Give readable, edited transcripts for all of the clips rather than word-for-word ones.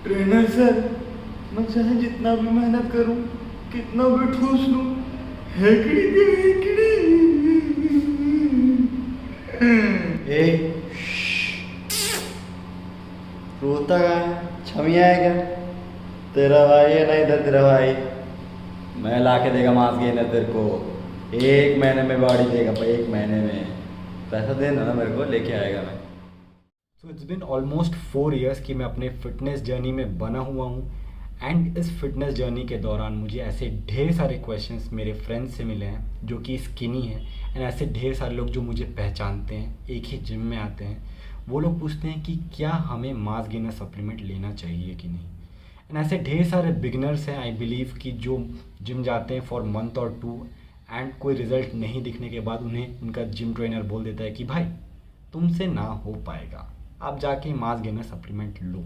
Trainer sir, मैं चाहे जितना भी मेहनत करूं, कितना भी ठूस लूं, हेकड़ी के हेकड़ी। ए, रोता का है? छमिया है क्या? तेरा भाई है ना इधर, तेरा भाई मैं ला के देगा मांस गेनर तेरे को। 1 महीने में बॉडी देगा भाई, 1 महीने में। पैसा देना ना मेरे को, लेके आएगा मैं। So it's been almost 4 years कि मैं अपने फिटनेस जर्नी में बना हुआ हूँ। एंड इस फिटनेस जर्नी के दौरान मुझे ऐसे ढेर सारे क्वेश्चंस मेरे फ्रेंड्स से मिले हैं जो कि स्किनी हैं, एंड ऐसे ढेर सारे लोग जो मुझे पहचानते हैं, एक ही जिम में आते हैं। वो लोग पूछते हैं कि क्या हमें मास गेनर सप्लीमेंट लेना चाहिए कि नहीं। एंड ऐसे ढेर सारे बिगनर्स हैं आई बिलीव कि जो जिम जाते हैं फॉर मंथ और 2 एंड कोई रिजल्ट नहीं दिखने के बाद उन्हें उनका जिम ट्रेनर बोल देता है कि भाई तुमसे ना हो पाएगा, आप जाके मास गेनर सप्लीमेंट लो।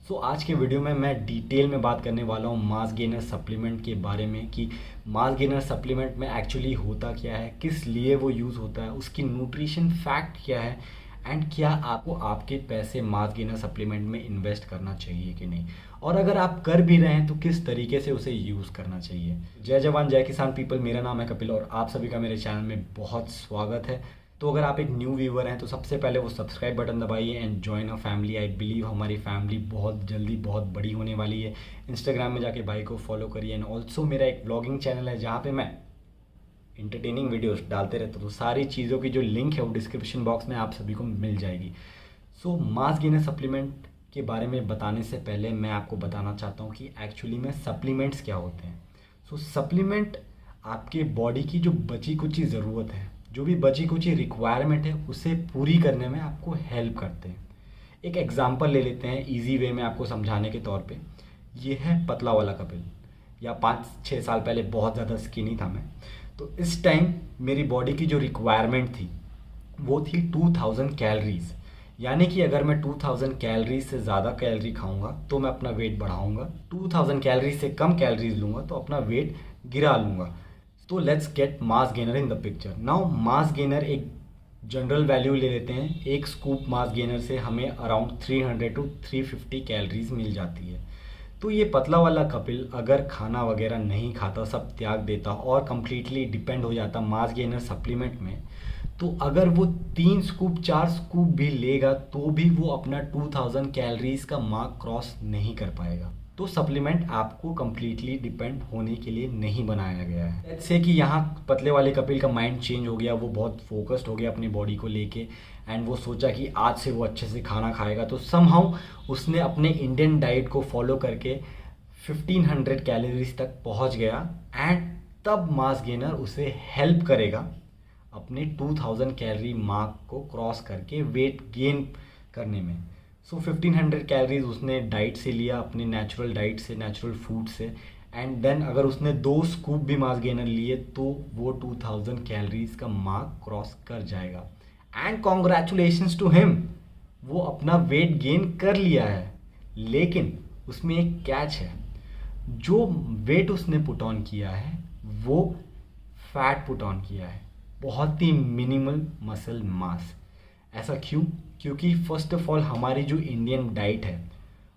सो आज के वीडियो में मैं डिटेल में बात करने वाला हूँ मास गेनर सप्लीमेंट के बारे में कि मास गेनर सप्लीमेंट में एक्चुअली होता क्या है, किस लिए वो यूज़ होता है, उसकी न्यूट्रिशन फैक्ट क्या है, एंड क्या आपको आपके पैसे मास गेनर सप्लीमेंट में इन्वेस्ट करना चाहिए कि नहीं, और अगर आप कर भी रहे हैं तो किस तरीके से उसे यूज़ करना चाहिए। जय जवान जय किसान पीपल, मेरा नाम है कपिल और आप सभी का मेरे चैनल में बहुत स्वागत है। तो अगर आप एक न्यू व्यूवर हैं तो सबसे पहले वो सब्सक्राइब बटन दबाइए and join a family. I believe हमारी फैमिली बहुत जल्दी बहुत बड़ी होने वाली है। इंस्टाग्राम में जाके भाई को फॉलो करिए, एंड ऑल्सो मेरा एक ब्लॉगिंग चैनल है जहाँ पे मैं इंटरटेनिंग वीडियोस डालते रहता हूँ। तो सारी चीज़ों की जो लिंक है वो डिस्क्रिप्शन बॉक्स में आप सभी को मिल जाएगी। सो मास गेनर सप्लीमेंट के बारे में बताने से पहले मैं आपको बताना चाहता हूँ कि एक्चुअली में सप्लीमेंट्स क्या होते हैं। सो सप्लीमेंट आपके बॉडी की जो बची कुची ज़रूरत है, जो भी बची कुची रिक्वायरमेंट है, उसे पूरी करने में आपको हेल्प करते हैं। एक एग्जांपल ले लेते हैं इजी वे में आपको समझाने के तौर पे। ये है पतला वाला कपिल, या 5-6 साल पहले बहुत ज़्यादा स्किनी था मैं। तो इस टाइम मेरी बॉडी की जो रिक्वायरमेंट थी वो थी 2000 कैलोरीज। यानी कि अगर मैं 2000 कैलोरीज से ज़्यादा कैलोरी खाऊंगा तो मैं अपना वेट बढ़ाऊंगा, 2000 कैलोरीज से कम कैलोरीज लूँगा तो अपना वेट गिरा लूँगा। तो let's get mass gainer in the picture. Now mass gainer एक जनरल वैल्यू ले लेते हैं। एक स्कूप मास गेनर से हमें अराउंड 300 टू 350 कैलोरीज मिल जाती है। तो ये पतला वाला कपिल अगर खाना वगैरह नहीं खाता, सब त्याग देता और कम्प्लीटली डिपेंड हो जाता मास गेनर सप्लीमेंट में, तो अगर वो 3 स्कूप 4 स्कूप भी लेगा तो भी वो अपना 2000 कैलोरीज का मार्क क्रॉस नहीं कर पाएगा। तो सप्लीमेंट आपको कम्प्लीटली डिपेंड होने के लिए नहीं बनाया गया है। लेट्स से कि यहाँ पतले वाले कपिल का माइंड चेंज हो गया, वो बहुत फोकस्ड हो गया अपनी बॉडी को लेके, एंड वो सोचा कि आज से वो अच्छे से खाना खाएगा। तो समहाउ उसने अपने इंडियन डाइट को फॉलो करके 1500 कैलोरीज तक पहुँच गया, एंड तब मास गेनर उसे हेल्प करेगा अपने 2000 कैलोरी मार्क को क्रॉस करके वेट गेन करने में। सो 1500 कैलोरीज उसने डाइट से लिया, अपने नेचुरल डाइट से, नेचुरल फूड से, एंड देन अगर उसने 2 स्कूप भी मास गेनर लिए तो वो 2000 कैलोरीज का मार्क क्रॉस कर जाएगा। एंड कॉन्ग्रेचुलेशंस टू हिम, वो अपना वेट गेन कर लिया है। लेकिन उसमें एक कैच है, जो वेट उसने पुट ऑन किया है वो फैट पुट ऑन किया है, बहुत ही मिनिमल मसल मास। ऐसा क्यों? क्योंकि फर्स्ट ऑफ ऑल हमारी जो इंडियन डाइट है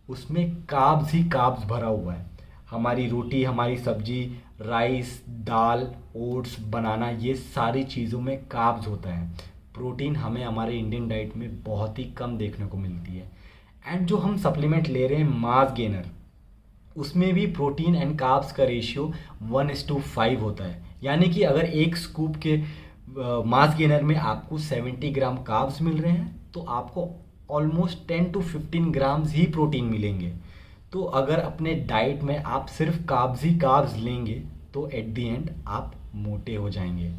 उसमें कार्ब्स ही कार्ब्स भरा हुआ है। हमारी रोटी, हमारी सब्जी, राइस, दाल, ओट्स, बनाना, ये सारी चीज़ों में कार्ब्स होता है। प्रोटीन हमें हमारे इंडियन डाइट में बहुत ही कम देखने को मिलती है। एंड जो हम सप्लीमेंट ले रहे हैं मास गेनर, उसमें भी प्रोटीन एंड कार्ब्स का रेशियो 1:5 होता है। यानी कि अगर एक स्कूप के मास गेनर में आपको 70 ग्राम कार्ब्स मिल रहे हैं तो आपको ऑलमोस्ट 10 टू 15 ग्राम्स ही प्रोटीन मिलेंगे। तो अगर अपने डाइट में आप सिर्फ कार्ब्स ही कार्ब्स लेंगे तो एट द एंड आप मोटे हो जाएंगे।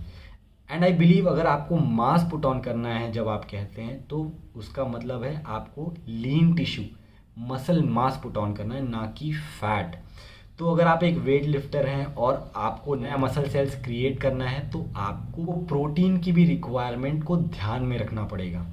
एंड आई बिलीव अगर आपको मास पुट ऑन करना है, जब आप कहते हैं तो उसका मतलब है आपको lean tissue, muscle mass put on करना है, ना कि फैट। तो अगर आप एक वेट लिफ्टर हैं और आपको नया मसल सेल्स क्रिएट करना है तो आपको प्रोटीन की भी रिक्वायरमेंट को ध्यान में रखना पड़ेगा।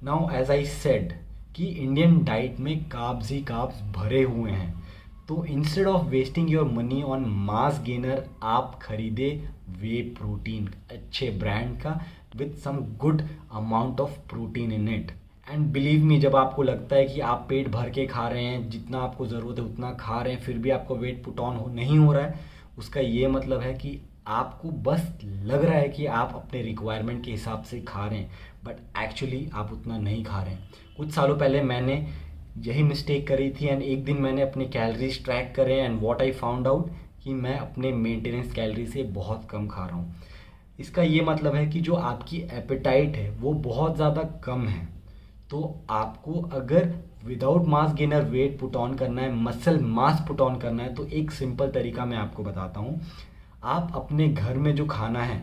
नाउ एज आई सेड कि इंडियन डाइट में कार्ब्स ही कार्ब्स भरे हुए हैं। तो instead of wasting your money on mass gainer, आप खरीदे वे प्रोटीन अच्छे ब्रांड का with some good amount of protein in it. And believe me, जब आपको लगता है कि आप पेट भर के खा रहे हैं, जितना आपको ज़रूरत है उतना खा रहे हैं, फिर भी आपको वेट पुट ऑन नहीं हो रहा है, उसका ये मतलब है कि आपको बस लग रहा है कि आप अपने रिक्वायरमेंट के हिसाब से खा रहे हैं, बट एक्चुअली आप उतना नहीं खा रहे हैं। कुछ सालों पहले मैंने यही मिस्टेक करी थी एंड एक दिन मैंने अपने कैलोरीज ट्रैक करे and what I found out कि मैं अपने मेंटेनेंस कैलोरी से बहुत कम खा रहा हूँ। इसका ये मतलब है कि जो आपकी एपेटाइट है वो बहुत ज़्यादा कम है। तो आपको अगर without mass gainer weight put on करना है, मसल मास पुट ऑन करना है, तो एक सिंपल तरीका मैं आपको बताता हूँ। आप अपने घर में जो खाना है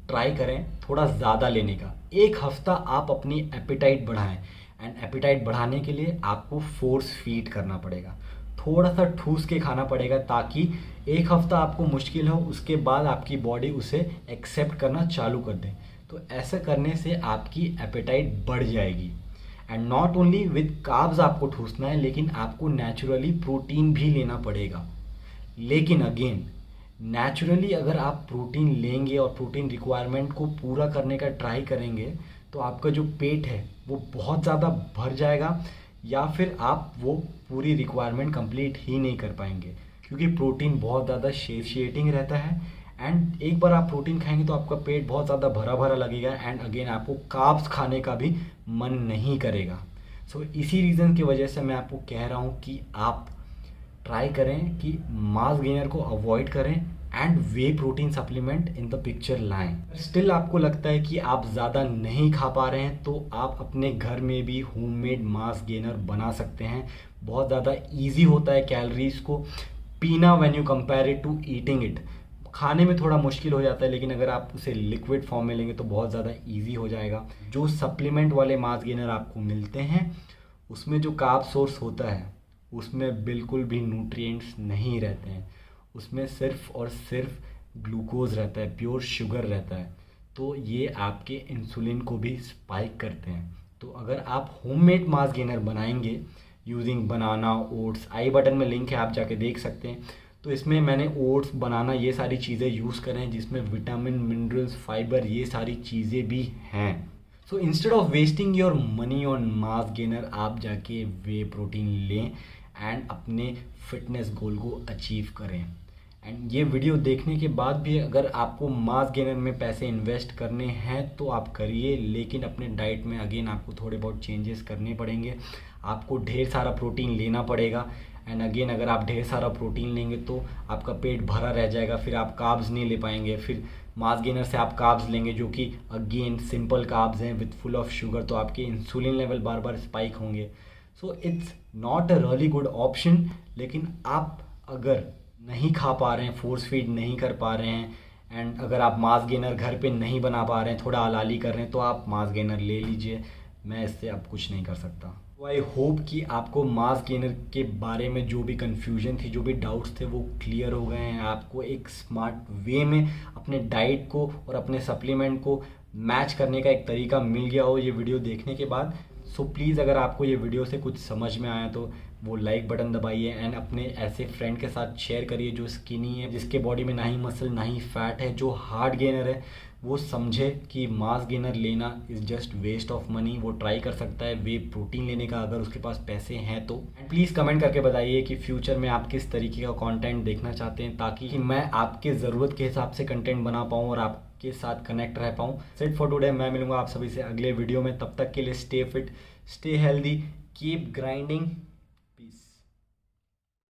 ट्राई करें थोड़ा ज़्यादा लेने का। एक हफ्ता आप अपनी एपेटाइट बढ़ाएं एंड एपेटाइट बढ़ाने के लिए आपको फोर्स फीड करना पड़ेगा, थोड़ा सा ठूस के खाना पड़ेगा, ताकि एक हफ्ता आपको मुश्किल हो, उसके बाद आपकी बॉडी उसे एक्सेप्ट करना चालू कर दे। तो ऐसा करने से आपकी एपेटाइट बढ़ जाएगी। And not only with carbs आपको ठूसना है, लेकिन आपको नेचुरली प्रोटीन भी लेना पड़ेगा। लेकिन अगेन नेचुरली अगर आप प्रोटीन लेंगे और प्रोटीन रिक्वायरमेंट को पूरा करने का ट्राई करेंगे तो आपका जो पेट है वो बहुत ज़्यादा भर जाएगा, या फिर आप वो पूरी रिक्वायरमेंट कंप्लीट ही नहीं कर पाएंगे, क्योंकि प्रोटीन बहुत ज़्यादा सेशिएटिंग रहता है। एंड एक बार आप प्रोटीन खाएंगे तो आपका पेट बहुत ज़्यादा भरा भरा लगेगा एंड अगेन आपको कार्ब्स खाने का भी मन नहीं करेगा। सो इसी रीज़न की वजह से मैं आपको कह रहा हूँ कि आप ट्राई करें कि मास गेनर को अवॉइड करें and way protein supplement in the picture लाएं। स्टिल आपको लगता है कि आप ज़्यादा नहीं खा पा रहे हैं तो आप अपने घर में भी होममेड मास गेनर बना सकते हैं। बहुत ज़्यादा इजी होता है कैलोरीज को पीना when you compare it to eating it. खाने में थोड़ा मुश्किल हो जाता है, लेकिन अगर आप उसे लिक्विड फॉर्म में लेंगे तो बहुत ज़्यादा ईजी हो जाएगा। जो सप्लीमेंट वाले मास गेनर आपको मिलते हैं उसमें जो कार्ब सोर्स होता है उसमें बिल्कुल भी न्यूट्रिएंट्स नहीं रहते हैं, उसमें सिर्फ और सिर्फ ग्लूकोज रहता है, प्योर शुगर रहता है। तो ये आपके इंसुलिन को भी स्पाइक करते हैं। तो अगर आप होममेड मास गेनर बनाएंगे यूजिंग बनाना, ओट्स, आई बटन में लिंक है, आप जाके देख सकते हैं। तो इसमें मैंने ओट्स, बनाना ये सारी चीज़ें यूज़ करें हैं जिसमें विटामिन, मिनरल्स, फाइबर ये सारी चीज़ें भी हैं। So instead of wasting your money on mass gainer, आप जाके वे प्रोटीन लें एंड अपने फिटनेस गोल को अचीव करें। एंड ये वीडियो देखने के बाद भी अगर आपको मास गेनर में पैसे इन्वेस्ट करने हैं तो आप करिए, लेकिन अपने डाइट में अगेन आपको थोड़े बहुत चेंजेस करने पड़ेंगे। आपको ढेर सारा प्रोटीन लेना पड़ेगा एंड अगेन अगर आप ढेर सारा प्रोटीन लेंगे तो आपका पेट भरा रह जाएगा, फिर आप कार्ब्स नहीं ले पाएंगे। फिर मास गेनर से आप कार्ब्स लेंगे जो कि अगेन सिंपल कार्ब्स हैं विथ फुल ऑफ शुगर, तो आपके इंसुलिन लेवल बार बार स्पाइक होंगे। So it's not a really good option. लेकिन आप अगर नहीं खा पा रहे हैं, फोर्स फीड नहीं कर पा रहे हैं एंड अगर आप मास गेनर घर पे नहीं बना पा रहे हैं, थोड़ा आलाली कर रहे हैं, तो आप मास गेनर ले लीजिए। मैं इससे अब कुछ नहीं कर सकता। तो आई होप कि आपको मास गेनर के बारे में जो भी कन्फ्यूजन थी, जो भी डाउट्स थे, वो क्लियर हो गए हैं। आपको एक स्मार्ट वे में अपने डाइट को और अपने सप्लीमेंट को मैच करने का एक तरीका मिल गया हो ये वीडियो देखने के बाद। सो प्लीज़ अगर आपको ये वीडियो से कुछ समझ में आया तो वो लाइक बटन दबाइए एंड अपने ऐसे फ्रेंड के साथ शेयर करिए जो स्किनी है, जिसके बॉडी में ना ही मसल ना ही फैट है, जो हार्ड गेनर है, वो समझे कि मास गेनर लेना is just waste of money. वो ट्राई कर सकता है वे प्रोटीन लेने का अगर उसके पास पैसे हैं तो। एंड प्लीज़ कमेंट करके बताइए कि फ्यूचर में आप किस तरीके का कंटेंट देखना चाहते हैं, ताकि मैं आपके ज़रूरत के हिसाब से कंटेंट बना पाऊँ और आपके साथ कनेक्ट रह पाऊँ। सेट फॉर टुडे, मैं मिलूंगा आप सभी से अगले वीडियो में। तब तक के लिए stay fit, stay healthy, keep grinding.